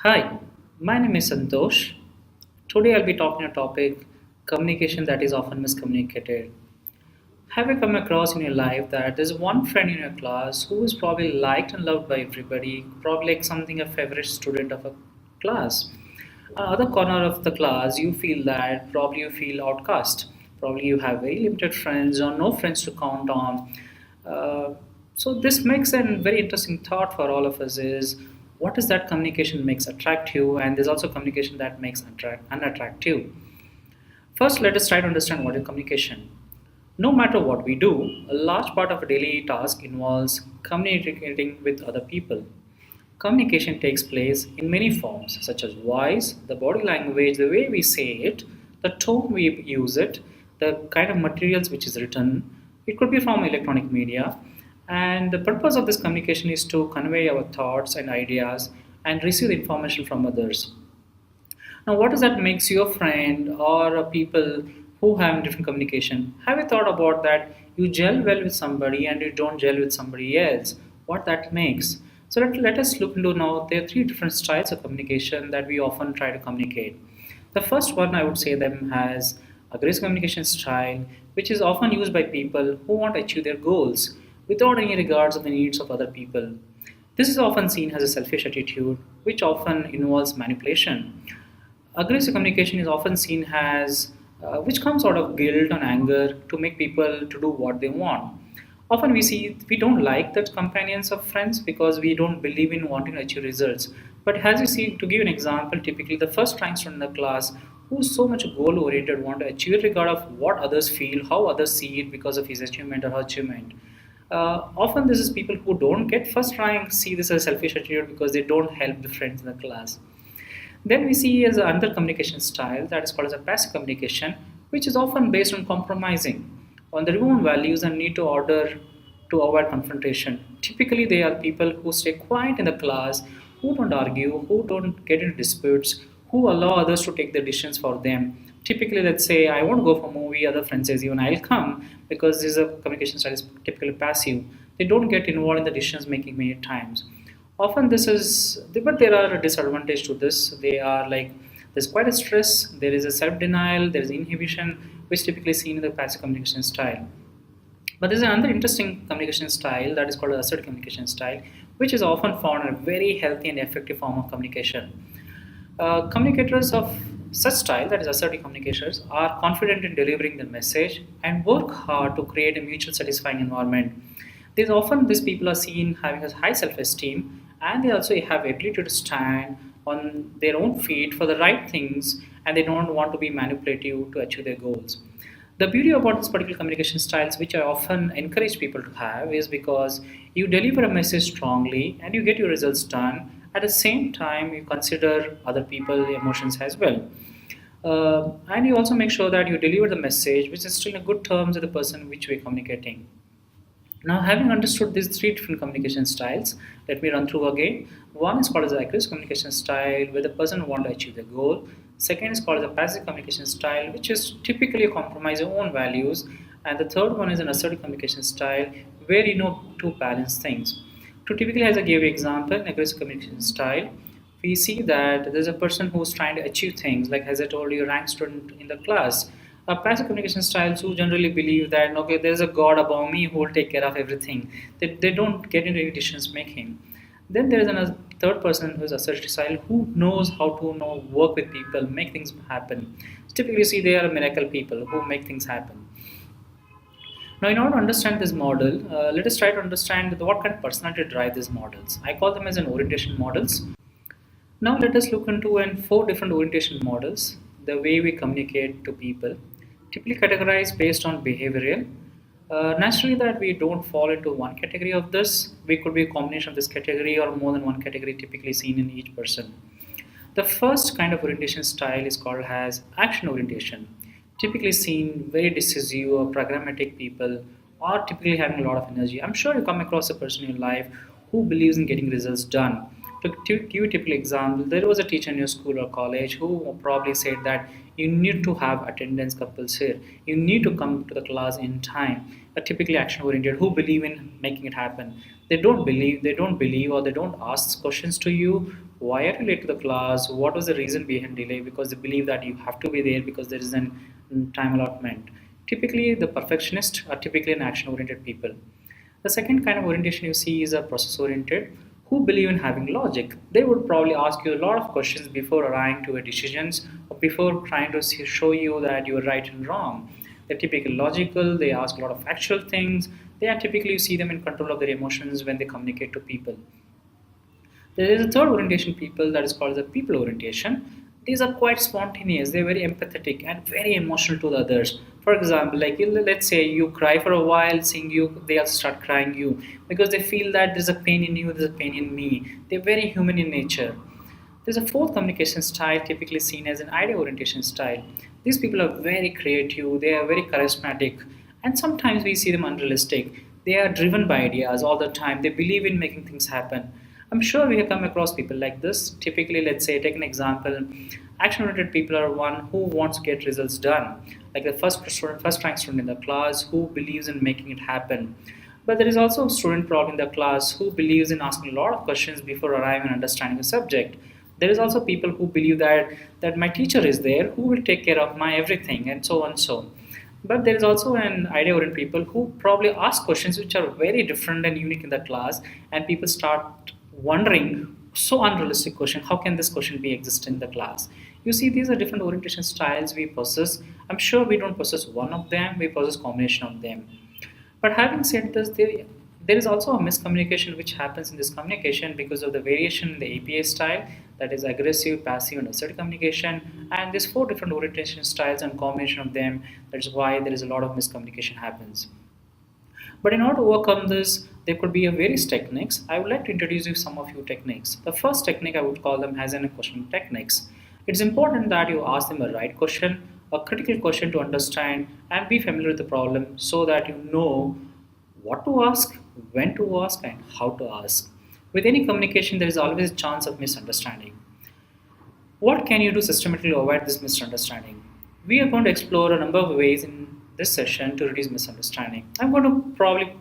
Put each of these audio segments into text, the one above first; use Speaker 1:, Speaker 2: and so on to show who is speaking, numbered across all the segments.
Speaker 1: Hi, my name is Santosh. Today I'll be talking a topic communication that is often miscommunicated. Have you come across in your life that there's one friend in your class who is probably liked and loved by everybody, probably like something a favorite student of a class? Other corner of the class, you feel that probably you feel outcast. Probably you have very limited friends or no friends to count on. Uh, so this makes a very interesting thought for all of us is what is that communication makes attractive, and there's also communication that makes unattractive. First, let us try to understand what is communication. No matter what we do, a large part of a daily task involves communicating with other people. Communication takes place in many forms, such as voice, the body language, the way we say it, the tone we use it, the kind of materials which is written. It could be from electronic media. And the purpose of this communication is to convey our thoughts and ideas and receive information from others. Now, what does that makes you a friend or a people who have different communication? Have you thought about that? You gel well with somebody and you don't gel with somebody else. What that makes? So let us look into now. There are three different styles of communication that we often try to communicate. The first one I would say them has aggressive communication style, which is often used by people who want to achieve their goals without any regards of the needs of other people. This is often seen as a selfish attitude, which often involves manipulation. Aggressive communication is often seen as which comes out of guilt and anger to make people to do what they want. Often we see we don't like the companions of friends because we don't believe in wanting to achieve results. But as you see, to give an example, typically the first rank student in the class who's so much goal oriented, want to achieve regard of what others feel, how others see it because of his achievement or her achievement. Often this is people who don't get first rank see this as selfish attitude because they don't help the friends in the class. Then we see as another communication style that is called as a passive communication, which is often based on compromising on their own values and need to order to avoid confrontation. Typically, they are people who stay quiet in the class, who don't argue, who don't get into disputes, who allow others to take the decisions for them. Typically, let's say I won't go for a movie, other friends says even I'll come because this is a communication style is typically passive. They don't get involved in the decisions making many times. Often this is, but there are a disadvantage to this. They are like there's quite a stress, there is a self-denial, there is inhibition, which typically seen in the passive communication style. But there's another interesting communication style that is called assertive communication style, which is often found a very healthy and effective form of communication. Communicators of such style, that is assertive communicators, are confident in delivering the message and work hard to create a mutual satisfying environment. These people are seen having a high self-esteem and they also have ability to stand on their own feet for the right things and they don't want to be manipulative to achieve their goals. The beauty about this particular communication styles, which I often encourage people to have, is because you deliver a message strongly and you get your results done. At the same time, you consider other people's emotions as well. And you also make sure that you deliver the message which is still in good terms with the person which we're communicating. Now, having understood these three different communication styles, let me run through again. One is called as the aggressive communication style, where the person wants to achieve the goal. Second is called as the passive communication style, which is typically a compromise your own values. And the third one is an assertive communication style, where you know to balance things. To typically, as I gave you example, in aggressive communication style, we see that there's a person who's trying to achieve things, like as I told you, rank student in the class. Passive communication styles who generally believe that okay, there's a God above me who will take care of everything. They don't get into any decisions making. Then there is another third person who is assertive style who knows how to work with people, make things happen. Typically, see they are miracle people who make things happen. Now, in order to understand this model, let us try to understand what kind of personality drive these models. I call them as an orientation models. Now let us look into four different orientation models, the way we communicate to people, typically categorized based on behavioral. Naturally, that we don't fall into one category of this. We could be a combination of this category or more than one category typically seen in each person. The first kind of orientation style is called as action orientation, typically seen very decisive or pragmatic people or typically having a lot of energy. I'm sure you come across a person in your life who believes in getting results done. To give a typical example, there was a teacher in your school or college who probably said that You need to have attendance compulsory. You need to come to the class in time. A typically action oriented who believe in making it happen. They don't believe, or they don't ask questions to you. Why are you late to the class? What was the reason behind delay? Because they believe that you have to be there because there is an time allotment. Typically, the perfectionists are typically an action oriented people. The second kind of orientation you see is a process oriented who believe in having logic. They would probably ask you a lot of questions before arriving to a decisions or before trying to show you that you are right and wrong. They're typically logical, they ask a lot of factual things. They are typically, you see them in control of their emotions when they communicate to people. There is a third orientation people that is called the people orientation. These are quite spontaneous, they're very empathetic and very emotional to the others. For example, like let's say you cry for a while, seeing you, they also start crying you because they feel that there's a pain in you, there's a pain in me. They're very human in nature. There's a fourth communication style typically seen as an idea orientation style. These people are very creative, they are very charismatic, and sometimes we see them unrealistic. They are driven by ideas all the time, they believe in making things happen. I'm sure we have come across people like this. Typically, let's say, take an example. Action oriented people are one who wants to get results done, like the first rank student in the class who believes in making it happen. But there is also a student probably in the class who believes in asking a lot of questions before arriving and understanding the subject. There is also people who believe that my teacher is there who will take care of my everything and so on so. But there is also an idea oriented people who probably ask questions which are very different and unique in the class, and people start wondering, so unrealistic question, how can this question be exist in the class? You see, these are different orientation styles we possess. I'm sure we don't possess one of them, we possess combination of them. But having said this, there is also a miscommunication which happens in this communication because of the variation in the APA style, that is aggressive, passive, and assertive communication. And these four different orientation styles and combination of them, that's why there is a lot of miscommunication happens. But in order to overcome this, there could be a various techniques. I would like to introduce you some of few techniques. The first technique I would call them as an questioning techniques. It's important that you ask them a right question, a critical question to understand and be familiar with the problem so that you know what to ask, when to ask, and how to ask. With any communication, there is always a chance of misunderstanding. What can you do systematically to avoid this misunderstanding? We are going to explore a number of ways in this session to reduce misunderstanding. I'm going to probably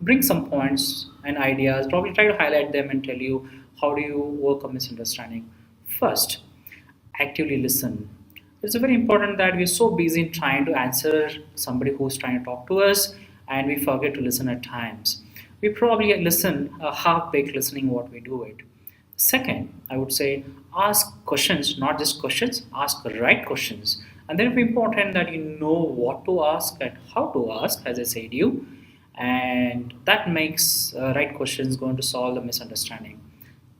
Speaker 1: bring some points and ideas, probably try to highlight them and tell you how do you overcome misunderstanding. First, actively listen. It's very important that we're so busy in trying to answer somebody who's trying to talk to us and we forget to listen at times. We probably listen half-baked listening what we do it. Second, I would say ask questions, not just questions, ask the right questions. And then it's important that you know what to ask and how to ask, as I said you, and that makes right questions going to solve the misunderstanding.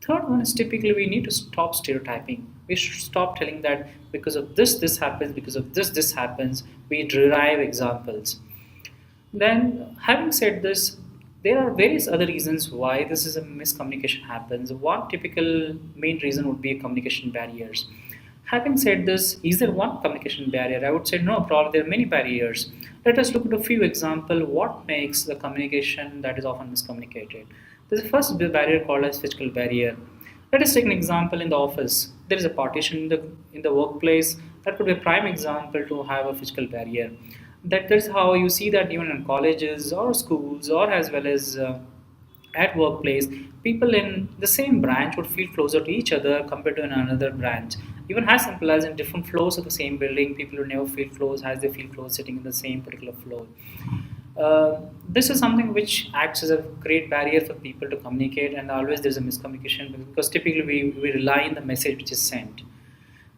Speaker 1: Third one is typically we need to stop stereotyping. We should stop telling that because of this happens, because of this happens. We derive examples. Then, having said this, there are various other reasons why this is a miscommunication happens. One typical main reason would be communication barriers. Having said this, is there one communication barrier? I would say no, probably there are many barriers. Let us look at a few examples. What makes the communication that is often miscommunicated? There's a first barrier called as physical barrier. Let us take an example in the office. There is a partition in the workplace. That could be a prime example to have a physical barrier. That's how you see that even in colleges or schools or as well as at workplace, people in the same branch would feel closer to each other compared to in another branch. Even as simple as in different floors of the same building, people would never feel close as they feel close sitting in the same particular floor. This is something which acts as a great barrier for people to communicate, and always there's a miscommunication because typically we rely on the message which is sent.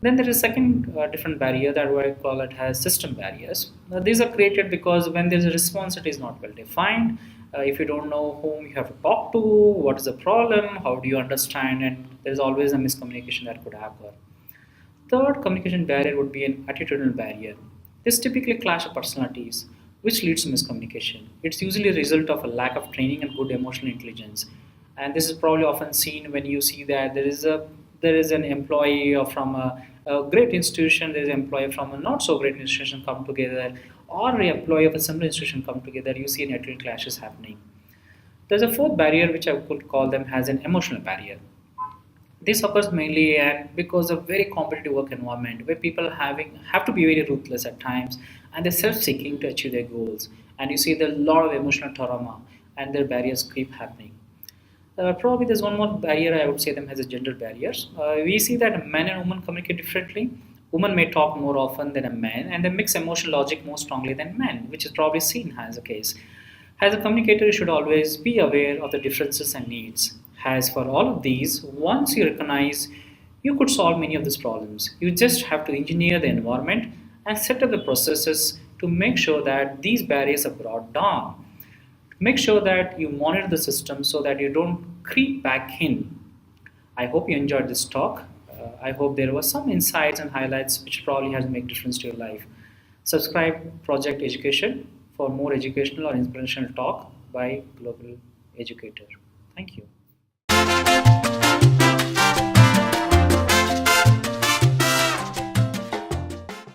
Speaker 1: Then there is a second different barrier that I call it as system barriers. Now, these are created because when there's a response, it is not well defined. If you don't know whom you have to talk to, what is the problem, how do you understand, and there's always a miscommunication that could occur. Third communication barrier would be an attitudinal barrier. This typically clash of personalities, which leads to miscommunication. It's usually a result of a lack of training and good emotional intelligence. And this is probably often seen when you see that there is an employee from a great institution, there is an employee from a not so great institution come together, or an employee of a similar institution come together, you see natural clashes happening. There's a fourth barrier which I could call them as an emotional barrier. This occurs mainly and because of very competitive work environment where people have to be very ruthless at times and they're self-seeking to achieve their goals. And you see there a lot of emotional trauma and their barriers keep happening. Probably there's one more barrier I would say them as a gender barriers. We see that men and women communicate differently. Women may talk more often than a man, and they mix emotional logic more strongly than men, which is probably seen as a case. As a communicator, you should always be aware of the differences and needs. As for all of these, once you recognize, you could solve many of these problems. You just have to engineer the environment and set up the processes to make sure that these barriers are brought down. Make sure that you monitor the system so that you don't creep back in. I hope you enjoyed this talk. I hope there were some insights and highlights which probably has made difference to your life. Subscribe Project Education for more educational or inspirational talk by Global Educator. Thank you.